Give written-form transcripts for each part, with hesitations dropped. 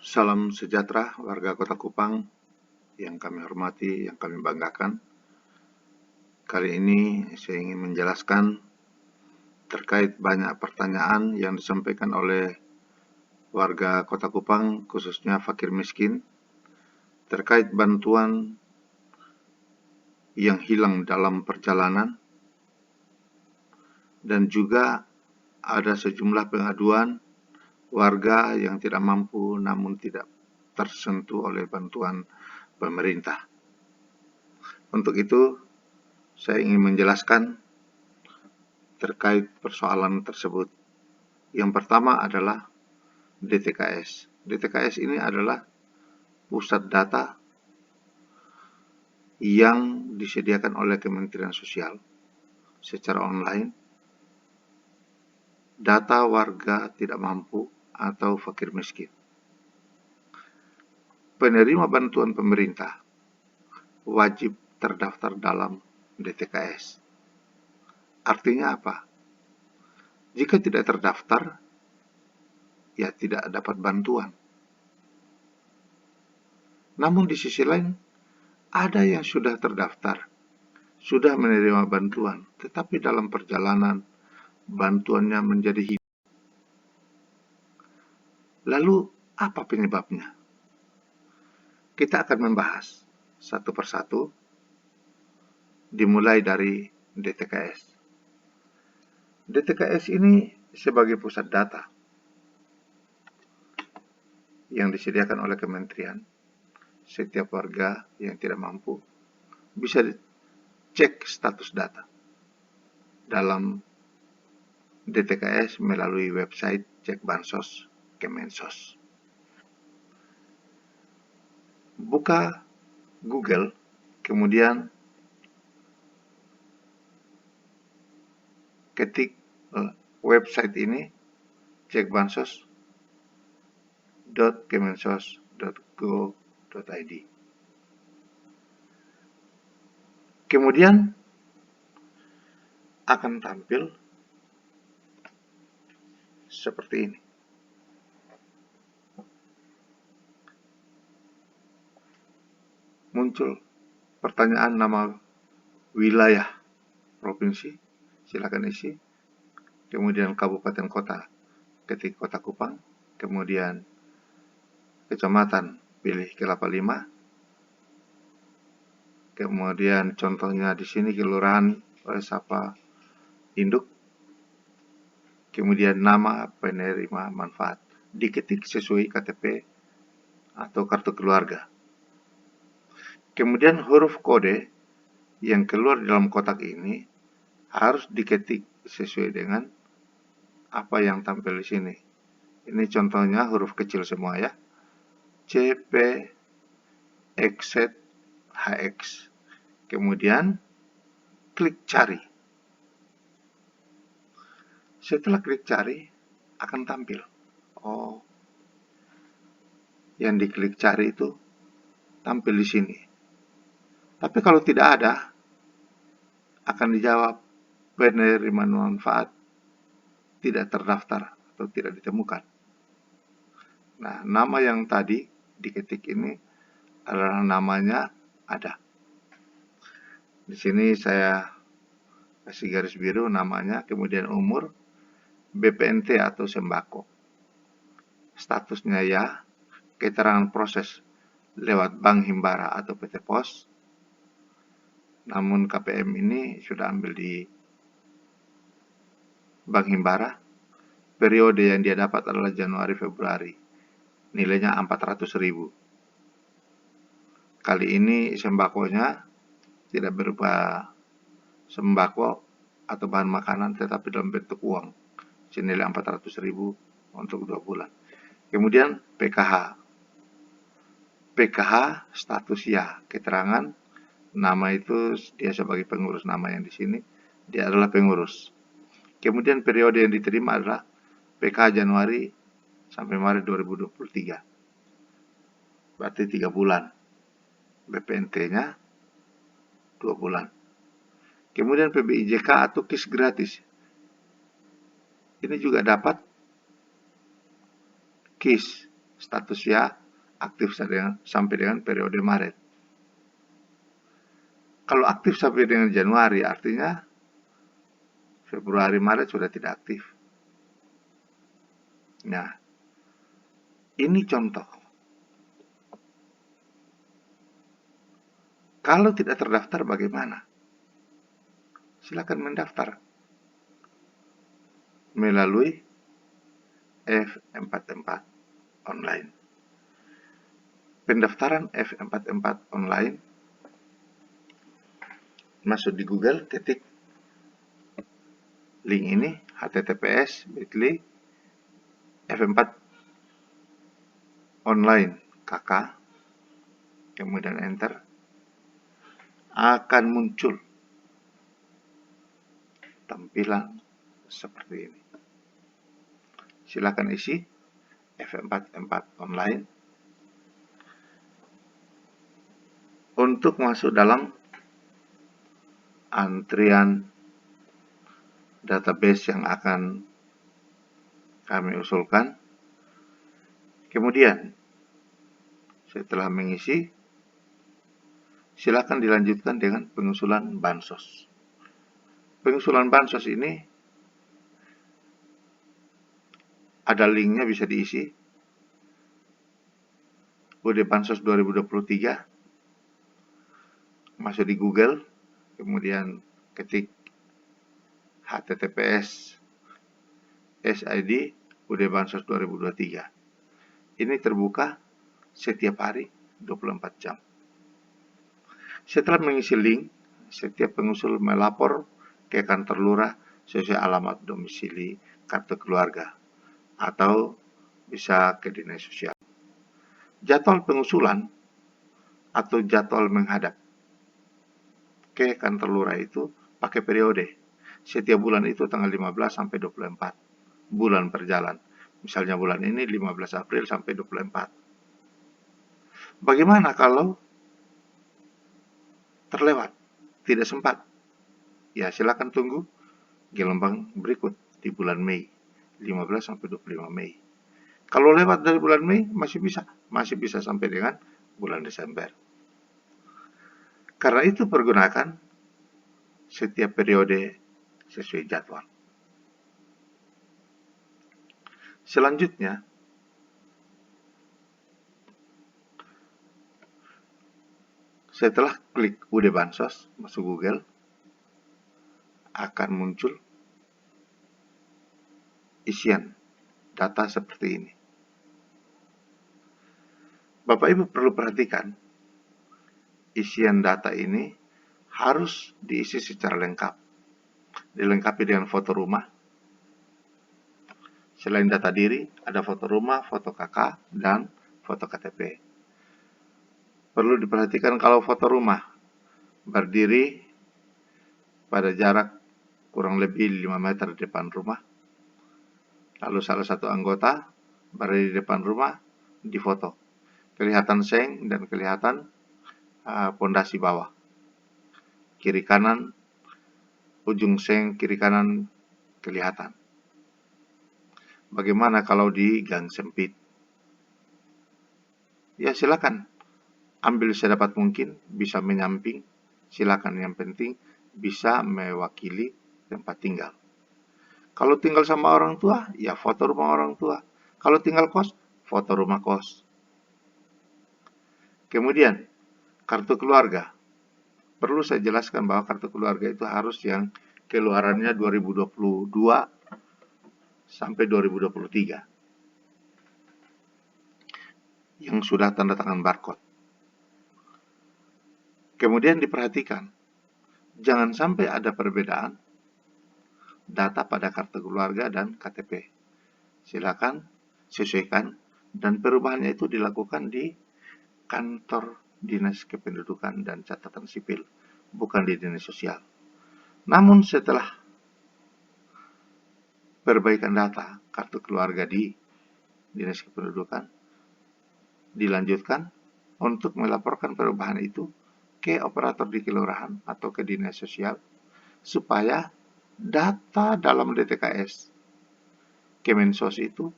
Salam sejahtera warga Kota Kupang yang kami hormati, yang kami banggakan. Kali ini saya ingin menjelaskan terkait banyak pertanyaan yang disampaikan oleh warga Kota Kupang, khususnya fakir miskin, terkait bantuan yang hilang dalam perjalanan, dan juga ada sejumlah pengaduan warga yang tidak mampu namun tidak tersentuh oleh bantuan pemerintah. Untuk itu, saya ingin menjelaskan terkait persoalan tersebut. Yang pertama adalah DTKS. DTKS ini adalah pusat data yang disediakan oleh Kementerian Sosial secara online. Data warga tidak mampu atau fakir miskin. Penerima bantuan pemerintah wajib terdaftar dalam DTKS. Artinya apa? Jika tidak terdaftar, ya tidak dapat bantuan. Namun di sisi lain, ada yang sudah terdaftar, sudah menerima bantuan, tetapi dalam perjalanan bantuannya menjadi hidup. Lalu apa penyebabnya? Kita akan membahas satu persatu, dimulai dari DTKS. DTKS ini sebagai pusat data yang disediakan oleh kementerian. Setiap warga yang tidak mampu bisa cek status data dalam DTKS melalui website Cek Bansos Kemensos. Buka Google, kemudian ketik website ini cekbansos.kemensos.go.id. Kemudian akan tampil seperti ini. Muncul pertanyaan nama wilayah provinsi, silakan isi. Kemudian kabupaten kota, ketik Kota Kupang. Kemudian kecamatan, pilih Kelapa 5. Kemudian contohnya di sini kelurahan oleh Sapa Induk. Kemudian nama penerima manfaat, diketik sesuai KTP atau kartu keluarga. Kemudian huruf kode yang keluar dalam kotak ini harus diketik sesuai dengan apa yang tampil di sini. Ini contohnya huruf kecil semua ya. CP XZ HX. Kemudian klik cari. Setelah klik cari akan tampil. Oh, yang diklik cari itu tampil di sini. Tapi kalau tidak ada, akan dijawab penerima manfaat tidak terdaftar atau tidak ditemukan. Nah, nama yang tadi diketik ini adalah namanya ada. Di sini saya kasih garis biru namanya, kemudian umur, BPNT atau sembako. Statusnya ya, keterangan proses lewat Bank Himbara atau PT Pos. Namun KPM ini sudah ambil di Bank Himbara. Periode yang dia dapat adalah Januari-Februari. Nilainya 400.000. Kali ini sembakonya tidak berupa sembako atau bahan makanan, tetapi dalam bentuk uang senilai 400.000 untuk 2 bulan. Kemudian PKH. PKH status ya, keterangan nama itu dia sebagai pengurus, nama yang di sini dia adalah pengurus. Kemudian periode yang diterima adalah PKH Januari sampai Maret 2023. Berarti 3 bulan. BPNT-nya 2 bulan. Kemudian PBIJK atau KIS gratis. Ini juga dapat KIS statusnya aktif sampai dengan periode Maret. Kalau aktif sampai dengan Januari, artinya Februari, Maret sudah tidak aktif. Nah, ini contoh. Kalau tidak terdaftar bagaimana? Silakan mendaftar melalui F44 online. Pendaftaran F44 online, masuk di Google, ketik link ini, https://bit.ly F4 online KK, kemudian enter, akan muncul tampilan seperti ini. Silakan isi F44 online. Untuk masuk dalam antrian database yang akan kami usulkan. Kemudian, setelah mengisi, silakan dilanjutkan dengan pengusulan bansos. Pengusulan bansos ini ada linknya, bisa diisi. UD Bansos 2023. Masuk di Google, kemudian ketik https://sid UD Bansos 2023. Ini terbuka setiap hari 24 jam. Setelah mengisi link, setiap pengusul melapor ke kantor lurah sesuai alamat domisili kartu keluarga atau bisa ke dinas sosial. Jadwal pengusulan atau jadwal menghadap ke kantor lurah itu pakai periode. Setiap bulan itu tanggal 15 sampai 24 bulan berjalan. Misalnya bulan ini 15 April sampai 24. Bagaimana kalau terlewat, tidak sempat? Ya, silakan tunggu gelombang berikut di bulan Mei, 15 sampai 25 Mei. Kalau lewat dari bulan Mei masih bisa sampai dengan bulan Desember. Karena itu pergunakan setiap periode sesuai jadwal. Selanjutnya, setelah klik UD Bansos, masuk Google, akan muncul isian data seperti ini. Bapak Ibu perlu perhatikan, isian data ini harus diisi secara lengkap. Dilengkapi dengan foto rumah. Selain data diri, ada foto rumah, foto KK, dan foto KTP. Perlu diperhatikan kalau foto rumah berdiri pada jarak kurang lebih 5 meter di depan rumah. Lalu salah satu anggota berdiri di depan rumah, difoto. Kelihatan seng dan kelihatan pondasi bawah. Kiri kanan, ujung seng kiri kanan kelihatan. Bagaimana kalau di gang sempit? Ya, silakan ambil sedapat mungkin, bisa menyamping, silakan. Yang penting bisa mewakili tempat tinggal. Kalau tinggal sama orang tua, ya foto rumah orang tua. Kalau tinggal kos, foto rumah kos. Kemudian, kartu keluarga. Perlu saya jelaskan bahwa kartu keluarga itu harus yang keluarannya 2022 sampai 2023. Yang sudah tanda tangan barcode. Kemudian diperhatikan, jangan sampai ada perbedaan data pada kartu keluarga dan KTP. Silakan sesuaikan, dan perubahannya itu dilakukan di kantor Dinas Kependudukan dan Catatan Sipil, bukan di dinas sosial. Namun setelah perbaikan data kartu keluarga di Dinas Kependudukan, dilanjutkan untuk melaporkan perubahan itu ke operator di kelurahan atau ke dinas sosial, supaya data dalam DTKS Kemensos itu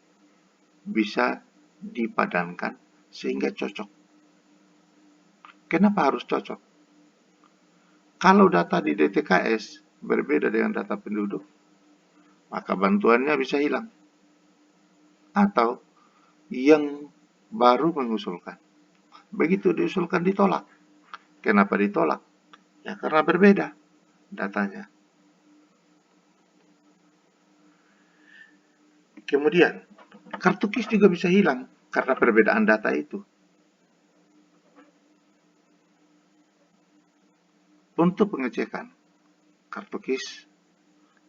bisa dipadankan sehingga cocok. Kenapa harus cocok? Kalau data di DTKS berbeda dengan data penduduk, maka bantuannya bisa hilang. Atau yang baru mengusulkan. Begitu diusulkan ditolak. Kenapa ditolak? Ya karena berbeda datanya. Kemudian, kartu KIS juga bisa hilang karena perbedaan data itu. Untuk pengecekan kartu KIS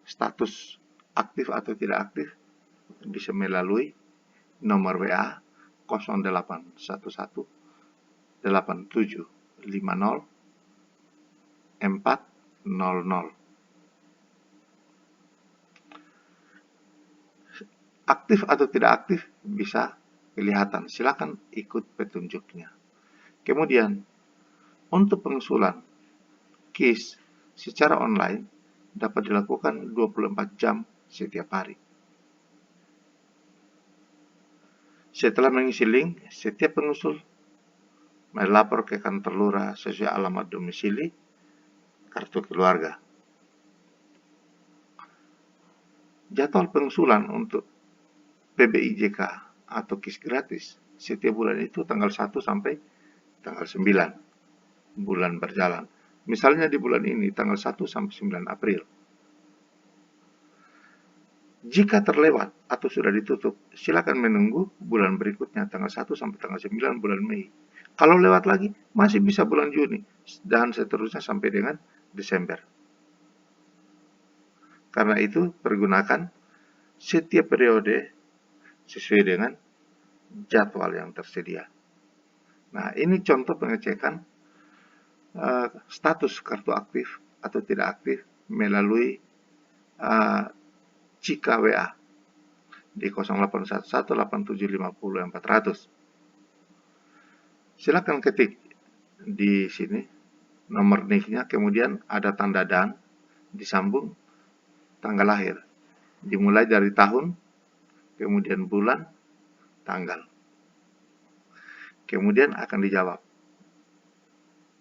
status aktif atau tidak aktif bisa melalui nomor WA 0811 8750 400. Aktif atau tidak aktif bisa kelihatan. Silakan ikut petunjuknya. Kemudian, untuk pengusulan KIS secara online dapat dilakukan 24 jam setiap hari. Setelah mengisi link, setiap pengusul melapor ke kantor lurah sesuai alamat domisili kartu keluarga. Jadwal pengusulan untuk PBIJK atau KIS gratis setiap bulan itu tanggal 1 sampai tanggal 9 bulan berjalan. Misalnya di bulan ini tanggal 1 sampai 9 April. Jika terlewat atau sudah ditutup, silakan menunggu bulan berikutnya tanggal 1 sampai tanggal 9 bulan Mei. Kalau lewat lagi, masih bisa bulan Juni dan seterusnya sampai dengan Desember. Karena itu, pergunakan setiap periode sesuai dengan jadwal yang tersedia. Nah, ini contoh pengecekan status kartu aktif atau tidak aktif melalui Cika WA di 0811 8750 400. Silakan ketik di sini nomor NIK-nya, kemudian ada tanda dan, disambung tanggal lahir. Dimulai dari tahun, kemudian bulan, tanggal. Kemudian akan dijawab.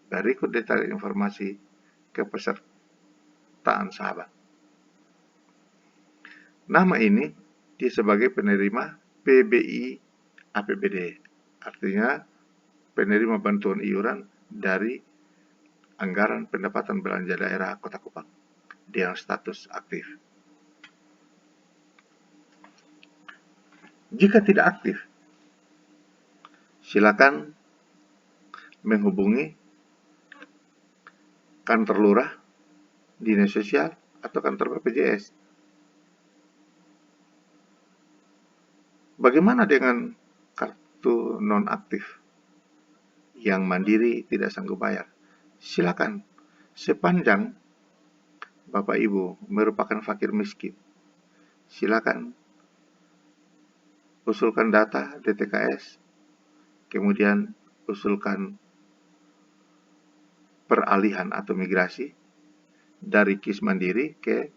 Berikut detail informasi kepesertaan sahabat. Nama ini dia sebagai penerima PBI APBD, artinya penerima bantuan iuran dari anggaran pendapatan belanja daerah Kota Kupang dengan status aktif. Jika tidak aktif, silakan menghubungi kantor lurah, dinas sosial, atau kantor BPJS. Bagaimana dengan kartu non-aktif yang mandiri tidak sanggup bayar? Silakan, sepanjang Bapak Ibu merupakan fakir miskin, silakan usulkan data DTKS, kemudian usulkan peralihan atau migrasi dari KIS mandiri ke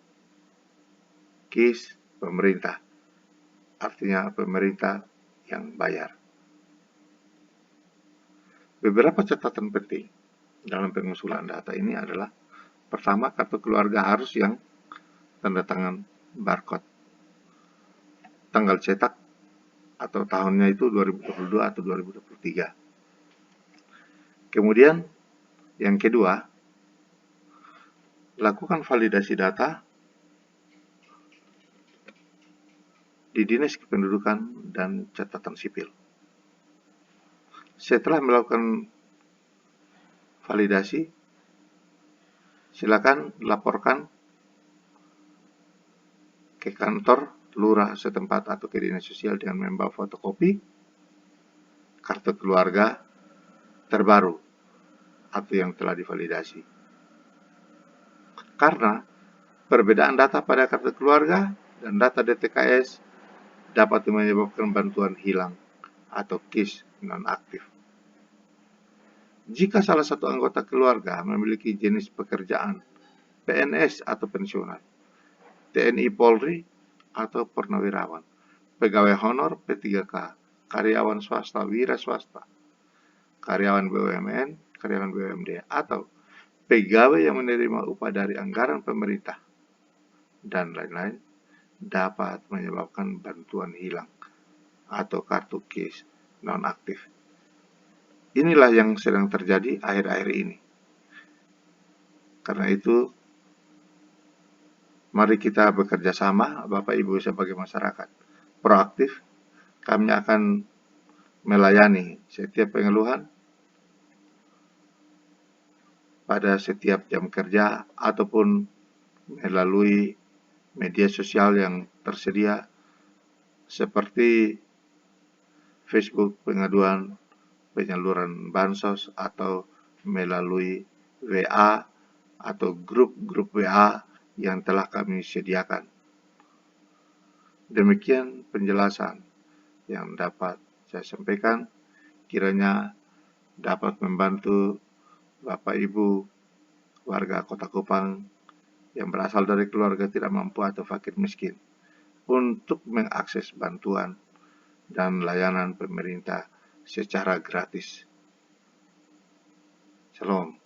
KIS pemerintah. Artinya pemerintah yang bayar. Beberapa catatan penting dalam pengusulan data ini adalah, pertama, kartu keluarga harus yang tanda tangan barcode. Tanggal cetak atau tahunnya itu 2022 atau 2023. Kemudian yang kedua, lakukan validasi data di Dinas Kependudukan dan Catatan Sipil. Setelah melakukan validasi, silakan laporkan ke kantor lurah setempat atau ke dinas sosial dengan membawa fotokopi kartu keluarga terbaru atau yang telah divalidasi. Karena perbedaan data pada kartu keluarga dan data DTKS dapat menyebabkan bantuan hilang atau KIS non-aktif. Jika salah satu anggota keluarga memiliki jenis pekerjaan PNS atau pensiunan, TNI Polri atau purnawirawan, pegawai honor P3K karyawan swasta, wira swasta, karyawan BUMN, karyawan BUMD, atau pegawai yang menerima upah dari anggaran pemerintah, dan lain-lain, dapat menyebabkan bantuan hilang atau kartu KIS nonaktif. Inilah yang sedang terjadi akhir-akhir ini. Karena itu, mari kita bekerja sama, Bapak Ibu sebagai masyarakat proaktif. Kami akan melayani setiap pengeluhan pada setiap jam kerja ataupun melalui media sosial yang tersedia seperti Facebook pengaduan penyaluran bansos atau melalui WA atau grup-grup WA yang telah kami sediakan. Demikian penjelasan yang dapat saya sampaikan, kiranya dapat membantu Bapak Ibu warga Kota Kupang yang berasal dari keluarga tidak mampu atau fakir miskin untuk mengakses bantuan dan layanan pemerintah secara gratis. Shalom.